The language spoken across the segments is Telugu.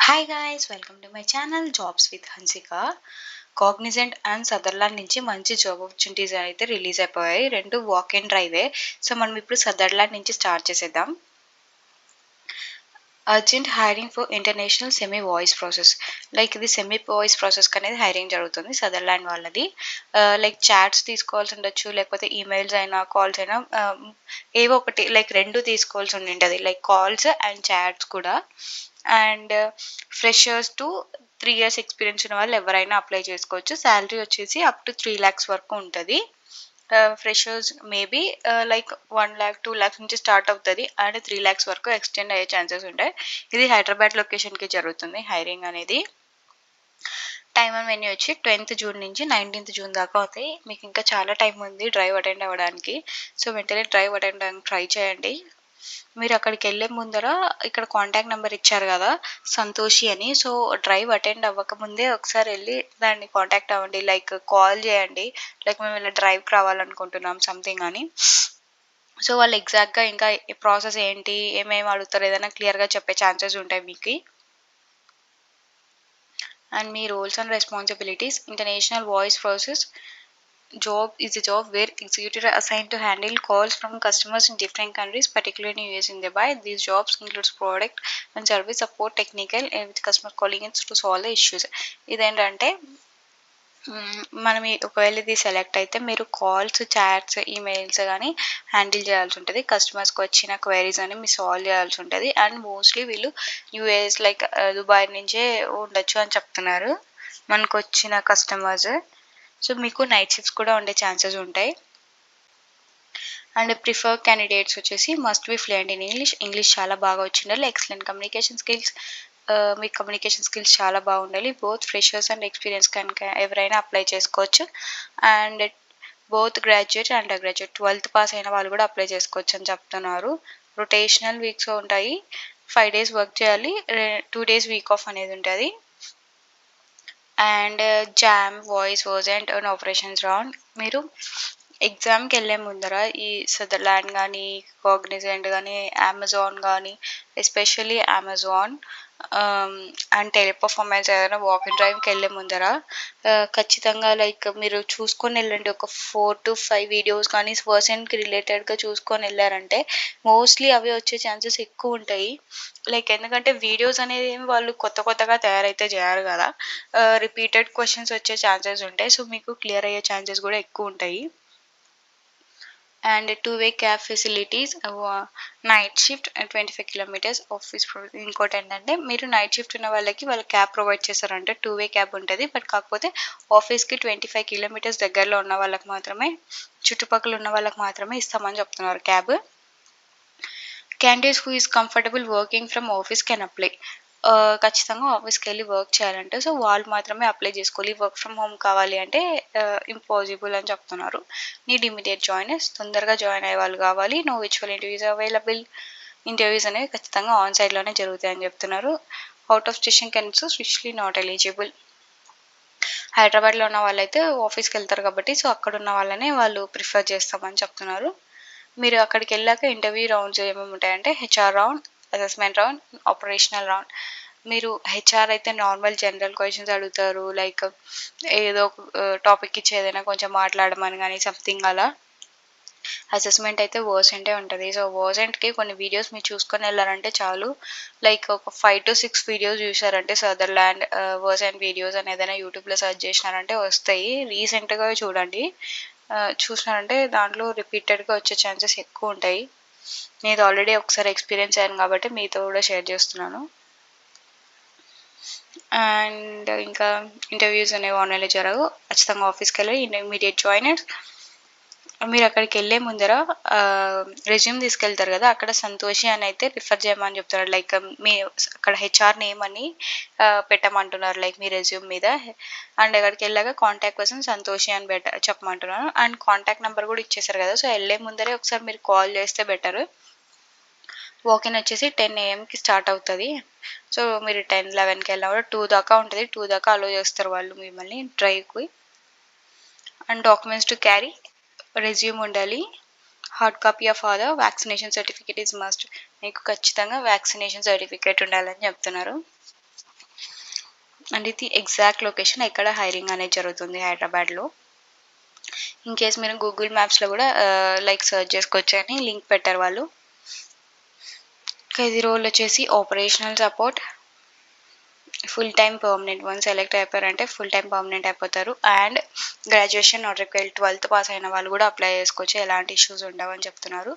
Hi guys, welcome to my channel jobs with Hansika. Cognizant and Sutherland నుంచి మంచి జాబ్ ఆపర్చునిటీస్ అయితే రిలీజ్ అయిపోయాయి. రెండు వాక్ అండ్ డ్రైవే. సో మనం ఇప్పుడు సదర్లాండ్ నుంచి స్టార్ట్ చేసేద్దాం. Urgent hiring for international semi voice process. Like ఇది సెమీ వాయిస్ ప్రాసెస్ అనేది హైరింగ్ జరుగుతుంది సదర్లాండ్ వాళ్ళది. లైక్ చాట్స్ తీసుకోవాల్సి ఉండొచ్చు, లేకపోతే ఈమెయిల్స్ అయినా కాల్స్ అయినా ఏవో ఒకటి లైక్ రెండు తీసుకోవాల్సి ఉంటుంది, లైక్ కాల్స్ అండ్ చాట్స్ కూడా. And freshers to 3 years experience ఉన్న వాళ్ళు ఎవరైనా అప్లై చేసుకోవచ్చు. శాలరీ వచ్చేసి అప్ టు 3 lakhs వరకు ఉంటుంది. Freshers maybe like 1 lakh 2 lakhs నుంచి స్టార్ట్ అవుతుంది అండ్ 3 lakhs వరకు ఎక్స్టెండ్ అయ్యే ఛాన్సెస్ ఉంటాయి. ఇది హైదరాబాద్ లొకేషన్కి జరుగుతుంది హైరింగ్ అనేది. టైమ్ అండ్ వెన్యూ వచ్చి 10th June నుంచి 19th June దాకా అవుతాయి. మీకు ఇంకా చాలా టైం ఉంది డ్రైవ్ అటెండ్ అవ్వడానికి. సో వెంటనే డ్రైవ్ అటెండ్ అవ్వడానికి ట్రై చేయండి. మీరు అక్కడికి వెళ్ళే ముందర ఇక్కడ కాంటాక్ట్ నెంబర్ ఇచ్చారు కదా, సంతోషి అని. సో డ్రైవ్ అటెండ్ అవ్వకముందే ఒకసారి వెళ్ళి దాన్ని కాంటాక్ట్ అవ్వండి, లైక్ కాల్ చేయండి, లైక్ మేము ఇలా డ్రైవ్కి రావాలనుకుంటున్నాం సంథింగ్ అని. సో వాళ్ళు ఎగ్జాక్ట్గా ఇంకా ప్రాసెస్ ఏంటి, ఏమేమి అడుగుతారు, ఏదైనా క్లియర్గా చెప్పే ఛాన్సెస్ ఉంటాయి మీకు. అండ్ మీ roles and responsibilities. International voice process job is a job where executives are assigned to handle calls from customers in different countries, particularly in US and Dubai. These jobs includes product and service support, technical, and with customer calling in to solve the issues. ఇదేంటంటే మనం ఒకవేళ ఇది సెలెక్ట్ అయితే మీరు కాల్స్, చాట్స్, ఈమెయిల్స్ కానీ హ్యాండిల్ చేయాల్సి ఉంటుంది. కస్టమర్స్కి వచ్చిన క్వైరీస్ అని మీరు సాల్వ్ చేయాల్సి ఉంటుంది. అండ్ మోస్ట్లీ వీళ్ళు యూఎస్ లైక్ దుబాయ్ నుంచే ఉండొచ్చు అని చెప్తున్నారు మనకు వచ్చిన కస్టమర్స్. సో మీకు నైట్ షిఫ్ట్స్ కూడా ఉండే ఛాన్సెస్ ఉంటాయి. అండ్ ప్రిఫర్ క్యాండిడేట్స్ వచ్చేసి must be fluent in English చాలా బాగా వచ్చిండాలి. Excellent communication skills. మీ కమ్యూనికేషన్ స్కిల్స్ చాలా బాగుండాలి. బోత్ ఫ్రెషర్స్ అండ్ ఎక్స్పీరియన్స్ కనుక ఎవరైనా అప్లై చేసుకోవచ్చు. And both graduate and under graduate 12th pass అయిన వాళ్ళు కూడా అప్లై చేసుకోవచ్చు అని చెప్తున్నారు. రొటేషనల్ వీక్స్ ఉంటాయి. 5 days వర్క్ చేయాలి, 2 days వీక్ ఆఫ్ అనేది ఉంటుంది. And JAM voice Versant and operations round. మీరు ఎగ్జామ్కి వెళ్ళే ముందర ఈ సదర్లాండ్ కానీ, కాగ్నిజెంట్ కానీ, అమెజాన్ కానీ, ఎస్పెషల్లీ అమెజాన్ అండ్ టెలిపర్ఫార్మెన్స్ ఏదైనా వాక్ అండ్ డ్రైవ్కి వెళ్ళే ముందర ఖచ్చితంగా లైక్ మీరు చూసుకొని వెళ్ళండి. ఒక 4 to 5 వీడియోస్ కానీ పర్సన్కి రిలేటెడ్గా చూసుకొని వెళ్ళారంటే మోస్ట్లీ అవి వచ్చే ఛాన్సెస్ ఎక్కువ ఉంటాయి. లైక్ ఎందుకంటే వీడియోస్ అనేది వాళ్ళు కొత్తగా తయారైతే చేయరు కదా, రిపీటెడ్ క్వశ్చన్స్ వచ్చే ఛాన్సెస్ ఉంటాయి. సో మీకు క్లియర్ అయ్యే ఛాన్సెస్ కూడా ఎక్కువ ఉంటాయి. And 2-way cab facilities, night shift 25 kilometers office. ఇంకోటి ఏంటంటే మీరు నైట్ షిఫ్ట్ ఉన్న వాళ్ళకి వాళ్ళు క్యాబ్ ప్రొవైడ్ చేస్తారంటే 2-way క్యాబ్ ఉంటుంది. బట్ కాకపోతే ఆఫీస్కి 25 kilometers దగ్గరలో ఉన్న వాళ్ళకి మాత్రమే, చుట్టుపక్కల ఉన్న వాళ్ళకి మాత్రమే ఇస్తామని చెప్తున్నారు cab. Candidates who is comfortable working from office can apply. ఖచ్చితంగా ఆఫీస్కి వెళ్ళి వర్క్ చేయాలంటే సో వాళ్ళు మాత్రమే అప్లై చేసుకోవాలి. వర్క్ ఫ్రమ్ హోమ్ కావాలి అంటే ఇంపాసిబుల్ అని చెప్తున్నారు. నీడ్ ఇమీడియట్ జాయినర్స్, తొందరగా జాయిన్ అయ్యే వాళ్ళు కావాలి. No virtual interviews available. Interviews అనేవి ఖచ్చితంగా ఆన్ సైట్లోనే జరుగుతాయని చెప్తున్నారు. అవుట్ ఆఫ్ స్టేషన్ కెన్స్ స్విచ్లీ నాట్ ఎలిజిబుల్. హైదరాబాద్లో ఉన్న వాళ్ళైతే ఆఫీస్కి వెళ్తారు కాబట్టి సో అక్కడ ఉన్న వాళ్ళనే వాళ్ళు ప్రిఫర్ చేస్తామని చెప్తున్నారు. మీరు అక్కడికి వెళ్ళాక ఇంటర్వ్యూ రౌండ్స్ ఏమేమి ఉంటాయంటే HR round, assessment round, operational round. మీరు హెచ్ఆర్ అయితే నార్మల్ జనరల్ క్వశ్చన్స్ అడుగుతారు, లైక్ ఏదో టాపిక్ ఇచ్చి ఏదైనా కొంచెం మాట్లాడమని కానీ సంథింగ్ అలా. అసెస్మెంట్ అయితే వర్సెంటే ఉంటుంది. సో వర్సెంట్కి కొన్ని వీడియోస్ మీరు చూసుకొని వెళ్ళారంటే చాలు. లైక్ ఒక 5 to 6 వీడియోస్ చూసారంటే సదర్లాండ్ వర్సెంట్ వీడియోస్ అని ఏదైనా యూట్యూబ్లో సెర్చ్ చేసినారంటే వస్తాయి. రీసెంట్గా చూడండి, చూసినారంటే దాంట్లో రిపీటెడ్గా వచ్చే ఛాన్సెస్ ఎక్కువ ఉంటాయి. నేను ఆల్రెడీ ఒకసారి ఎక్స్పీరియన్స్ అయ్యాను కాబట్టి మీతో కూడా షేర్ చేస్తున్నాను. అండ్ ఇంకా ఇంటర్వ్యూస్ అనేవి ఆన్లైన్లో జరగవు. ఖచ్చితంగా ఆఫీస్కి వెళ్ళి ఇమీడియట్ జాయినర్స్. మీరు అక్కడికి వెళ్ళే ముందర రెజ్యూమ్ తీసుకెళ్తారు కదా, అక్కడ సంతోషి అని అయితే రిఫర్ చేయమని చెప్తారు. లైక్ మీ అక్కడ హెచ్ఆర్ నేమ్ అని పెట్టమంటున్నారు లైక్ మీ రెజ్యూమ్ మీద. అండ్ అక్కడికి వెళ్ళాక కాంటాక్ట్ పర్సన్ సంతోషి అని చెప్పమంటున్నారు. అండ్ కాంటాక్ట్ నెంబర్ కూడా ఇచ్చేసారు కదా, సో వెళ్ళే ముందరే ఒకసారి మీరు కాల్ చేస్తే బెటర్. వాకిన్ వచ్చేసి 10 AM స్టార్ట్ అవుతుంది. సో మీరు 10-11కి వెళ్ళినా కూడా 2 దాకా ఉంటుంది. 2 దాకా అలో చేస్తారు వాళ్ళు మిమ్మల్ని డ్రైవ్కి. And documents to carry, resume ఉండాలి, hard copy of Aadhaar, vaccination certificate is must. మీకు ఖచ్చితంగా వ్యాక్సినేషన్ సర్టిఫికేట్ ఉండాలని చెప్తున్నారు. అండ్ ఇది ఎగ్జాక్ట్ లొకేషన్ ఎక్కడ హైరింగ్ అనేది జరుగుతుంది హైదరాబాద్‌లో. ఇన్ కేస్ మీరు గూగుల్ మ్యాప్స్‌లో గూడా లైక్ సెర్చ్ చేసుకోవచ్చు అని లింక్ పెట్టారు వాళ్ళు. ఇది రోల్ వచ్చేసి operational support full time permanent. Once select అయిపోయారంటే ఫుల్ టైమ్ పర్మనెంట్ అయిపోతారు. And graduation not required 12th pass అయిన వాళ్ళు కూడా అప్లై చేసుకోవచ్చు. ఎలాంటి ఇష్యూస్ ఉండవని చెప్తున్నారు.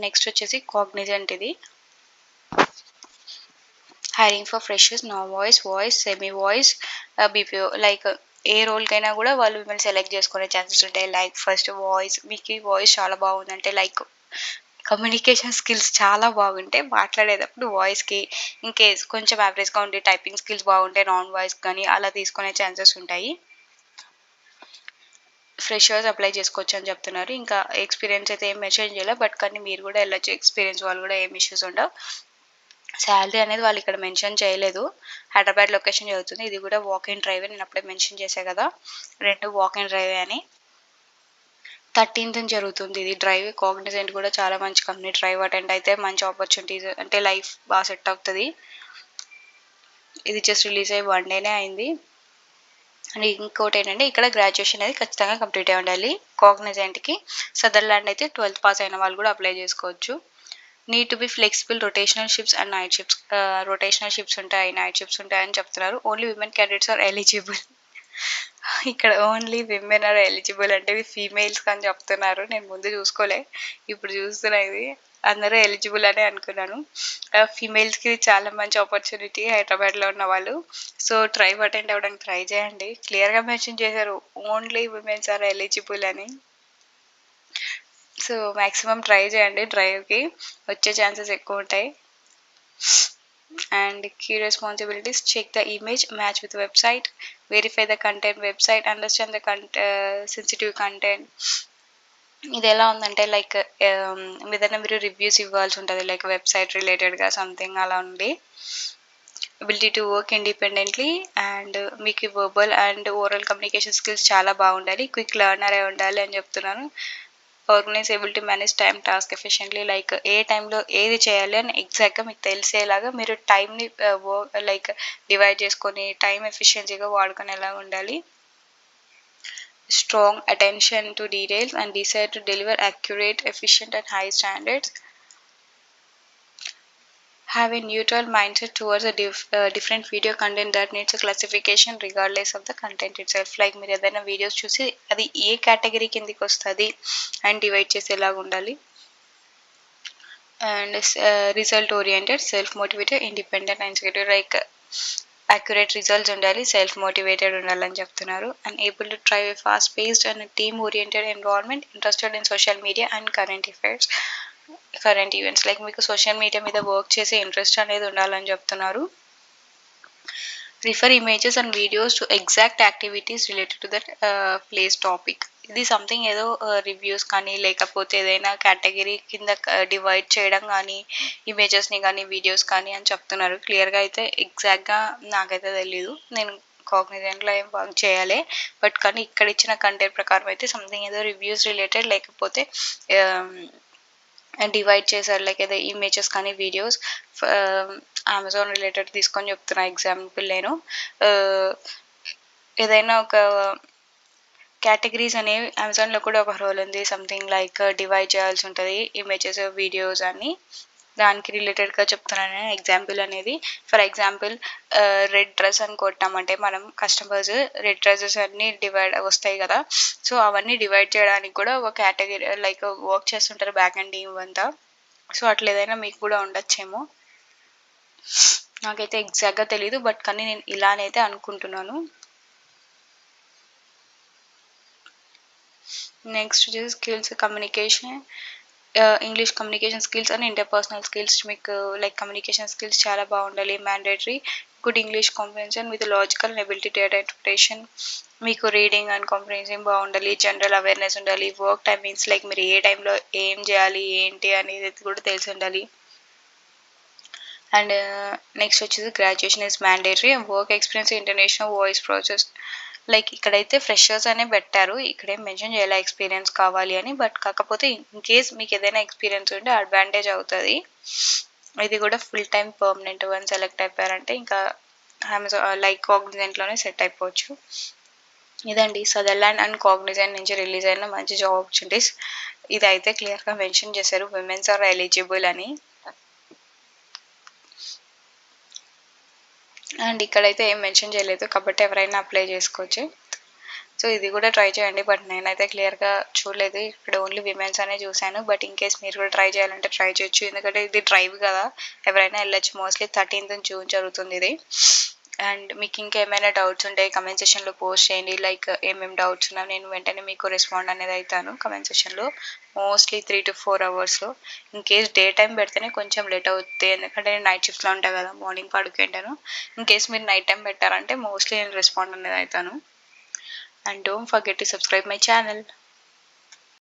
నెక్స్ట్ వచ్చేసి కాగ్నిజెంట్ ఇది. Hiring for freshers, voice, semi voice, BPO like a రోల్‌కైనా గూడా వాళ్ళు మిమ్మల్ని సెలెక్ట్ చేసుకునే ఛాన్సెస్ ఉంటాయి. లైక్ ఫస్ట్ వాయిస్ మీకు వాయిస్ చాలా బాగుందంటే లైక్ కమ్యూనికేషన్ స్కిల్స్ చాలా బాగుంటే మాట్లాడేటప్పుడు వాయిస్‌కి ఇన్‌కేస్ కొంచెం యావరేజ్‌గా ఉండి టైపింగ్ స్కిల్స్ బాగుంటే నాన్ వాయిస్ గానీ అలా తీసుకునే ఛాన్సెస్ ఉంటాయి. ఫ్రెషర్స్ అప్లై చేసుకోవచ్చు అని చెప్తున్నారు. ఇంకా ఎక్స్‌పీరియన్స్ అయితే ఏం మెన్షన్ చేయలే. బట్ కానీ మీరు గూడా ఎళ్ళొచ్చు. ఎక్స్‌పీరియన్స్ వాళ్ళు గూడా ఏం ఇష్యూస్ ఉండవు. సాలరీ అనేది వాళ్ళు ఇక్కడ మెన్షన్ చేయలేదు. హైదరాబాద్ లొకేషన్ చెబుతుంది. ఇది గూడా వాక్ ఇన్ డ్రైవే. నేను అప్పుడే మెన్షన్ చేశా గదా! 2 వాక్ ఇన్ డ్రైవే అని. 13థ్ జరుగుతుంది ఇది డ్రైవ్. కాగ్నిజెంట్ కూడా చాలా మంచి కంపెనీ. డ్రైవ్ అటెండ్ అయితే మంచి ఆపర్చునిటీస్ అంటే లైఫ్ బాగా సెట్ అవుతది. ఇది జస్ట్ రిలీజ్ అయ్యి 1 డేనే అయింది. అండ్ ఇంకోటేంటంటే ఇక్కడ గ్రాడ్యుయేషన్ అనేది ఖచ్చితంగా కంప్లీట్ అయ్యి ఉండాలి. కాగ్నిజెంట్‌కి. సదర్లాండ్ అయితే 12th పాస్ అయిన వాళ్ళు కూడా అప్లై చేసుకోవచ్చు. Need to be flexible rotational shifts and night shifts. Rotational shifts ఉంటాయి, నైట్ షిఫ్ట్స్ ఉంటాయని చెప్తున్నారు. Only women candidates are eligible. ఇక్కడ ఓన్లీ విమెన్ ఆర్ ఎలిజిబుల్ అంటే ఇవి ఫీమేల్స్‌కి అని చెప్తున్నారు. నేను ముందు చూసుకోలే. ఇప్పుడు చూస్తున్నా ఇది. అందరూ ఎలిజిబుల్ అనే అనుకున్నాను. ఫీమేల్స్‌కి ఇది చాలా మంచి ఆపర్చునిటీ హైదరాబాద్‌లో ఉన్నవాళ్ళు. సో, డ్రైవ్ అటెండ్ అవ్వడానికి ట్రై చేయండి. క్లియర్‌గా మెన్షన్ చేశారు. ఓన్లీ విమెన్స్ ఆర్ ఎలిజిబుల్ అని. సో, మాక్సిమం ట్రై చేయండి డ్రైవ్‌కి. వచ్చే ఛాన్సెస్ ఎక్కువుంటాయి. And key responsibilities: check the image, match with website, verify the content website, understand the sensitive content. ఇది ఎలా ఉందంటే లైక్ ఏదైనా మీరు రివ్యూస్ ఇవ్వాల్సి ఉంటుంది లైక్ వెబ్సైట్ రిలేటెడ్గా సంథింగ్ అలా ఉంది. Ability to work independently and మీకు verbal and oral communication skills చాలా బాగుండాలి. క్విక్ లెర్నర్ అయి ఉండాలి అని చెప్తున్నాను. Organize able to manage time task efficiently like a టైంలో ఏది చేయాలి అని ఎగ్జాక్ట్గా మీకు తెలిసేలాగా మీరు టైంని లైక్ డివైడ్ చేసుకొని టైం ఎఫిషియన్సీగా వాడుకునేలా ఉండాలి. Strong attention to details and decide to deliver accurate, efficient and high standards. Have a neutral mindset towards a different video content that needs a classification regardless of the content itself. Like మీరు ఏదైనా వీడియోస్ చూసి అది ఏ కేటగిరీ కిందకి వస్తుంది అండ్ డివైడ్ చేసేలాగా ఉండాలి. And result oriented, self motivated, independent and secure like accurate results ఉండాలి, సెల్ఫ్ మోటివేటెడ్ ఉండాలని చెప్తున్నారు. And able to thrive A fast paced and team oriented environment, interested in social media and current events like మీకు సోషల్ మీడియా మీద వర్క్ చేసే ఇంట్రెస్ట్ అనేది ఉండాలని చెప్తున్నారు. Refer images and videos to exact activities related to that place topic. ఇది సంథింగ్ ఏదో రివ్యూస్ కానీ లేకపోతే ఏదైనా కేటగిరీ కింద డివైడ్ చేయడం కానీ ఇమేజెస్ని కానీ వీడియోస్ కానీ అని చెప్తున్నారు. క్లియర్గా అయితే ఎగ్జాక్ట్గా నాకైతే తెలీదు. నేను కాగ్నిజెంట్లో ఏం వర్క్ చేయాలి. బట్ కానీ ఇక్కడ ఇచ్చిన కంటెంట్ ప్రకారం అయితే సంథింగ్ ఏదో రివ్యూస్ రిలేటెడ్ లేకపోతే డివైడ్ చేశారు లైక్ ఏదో ఇమేజెస్ కానీ వీడియోస్ అమెజాన్ రిలేటెడ్ తీసుకొని చెప్తున్నా. ఎగ్జాంపుల్ నేను ఏదైనా ఒక కేటగిరీస్ అనేవి అమెజాన్లో కూడా ఒక రోల్ ఉంది. సంథింగ్ లైక్ డివైడ్ చేయాల్సి ఉంటుంది ఇమేజెస్, వీడియోస్ అని. దానికి రిలేటెడ్గా చెప్తున్నాను నేను ఎగ్జాంపుల్ అనేది. ఫర్ ఎగ్జాంపుల్ రెడ్ డ్రెస్ అని కొట్టామంటే మనం కస్టమర్స్ రెడ్ డ్రెస్సెస్ అన్నీ డివైడ్ వస్తాయి కదా. సో అవన్నీ డివైడ్ చేయడానికి కూడా ఒక కేటగిరీ లైక్ వర్క్ చేస్తుంటారు బ్యాక్ అండ్ టీమ్ అంతా. సో అట్లా ఏదైనా మీకు కూడా ఉండొచ్చేమో. నాకైతే ఎగ్జాక్ట్గా తెలీదు. బట్ కానీ నేను ఇలానైతే అనుకుంటున్నాను. నెక్స్ట్ వచ్చేసి skills communication, English communication skills and interpersonal skills. మీకు లైక్ కమ్యూనికేషన్ స్కిల్స్ చాలా బాగుండాలి, mandatory. Good English comprehension with logical and ability data interpretation. మీకు రీడింగ్ అండ్ కాంప్రిహెన్షన్ బాగుండాలి, జనరల్ అవేర్నెస్ ఉండాలి. వర్క్ టైమింగ్స్ లైక్ మీరు ఏ టైంలో ఏం చేయాలి ఏంటి అనేది కూడా తెలిసి ఉండాలి. అండ్ నెక్స్ట్ వచ్చేసి graduation is mandatory and work experience international voice process. Like ఇక్కడైతే ఫ్రెషర్స్ అనే పెట్టారు, ఇక్కడేం మెన్షన్ చేయాలి ఎక్స్పీరియన్స్ కావాలి అని. బట్ కాకపోతే ఇన్ కేస్ మీకు ఏదైనా ఎక్స్పీరియన్స్ ఉంటే అడ్వాంటేజ్ అవుతుంది. ఇది కూడా full time permanent. One select అయిపోయారంటే ఇంకా అమెజాన్ లైక్ కాగ్నిజెంట్‌లోనే సెట్ అయిపోవచ్చు. ఇదండి సదర్లాండ్ అండ్ కాగ్నిజెంట్ నుంచి రిలీజ్ అయిన మంచి జాబ్ ఆపర్చునిటీస్. ఇదైతే క్లియర్‌గా మెన్షన్ చేశారు విమెన్స్ ఆర్ ఎలిజిబుల్ అని. అండ్ ఇక్కడైతే ఏం మెన్షన్ చేయలేదు కాబట్టి ఎవరైనా అప్లై చేసుకోవచ్చు. సో ఇది కూడా ట్రై చేయండి. బట్ నేనైతే క్లియర్‌గా చూడలేదు. ఇక్కడ ఓన్లీ విమెన్స్ అనే చూసాను. బట్ ఇన్ కేస్ మీరు కూడా ట్రై చేయాలంటే ట్రై చేయొచ్చు. ఎందుకంటే ఇది డ్రైవ్ కదా! ఎవరైనా ఎళ్ళొచ్చు. మోస్ట్‌లీ 13థ్ జూన్ జరుగుతుంది ఇది. అండ్ మీకు ఇంకేమైనా డౌట్స్ ఉంటే కామెంట్ సెక్షన్‌లో పోస్ట్ చేయండి. లైక్ ఏమేం డౌట్స్ ఉన్నా నేను వెంటనే మీకు రెస్పాండ్ అనేది అయితాను కామెంట్ సెక్షన్‌లో. మోస్ట్‌లీ 3-4 అవర్స్‌లో. ఇన్ కేస్ డే టైమ్ పెడితేనే కొంచెం లేట్ అవుద్ది. ఎందుకంటే నేను నైట్ షిఫ్ట్‌లో ఉంటా కదా! మార్నింగ్ పడుకుంటాను. ఇన్ కేస్ మీరు నైట్ టైమ్ పెట్టారంటే మోస్ట్‌లీ నేను రెస్పాండ్ అనేది అయితాను. And don't forget to subscribe my channel.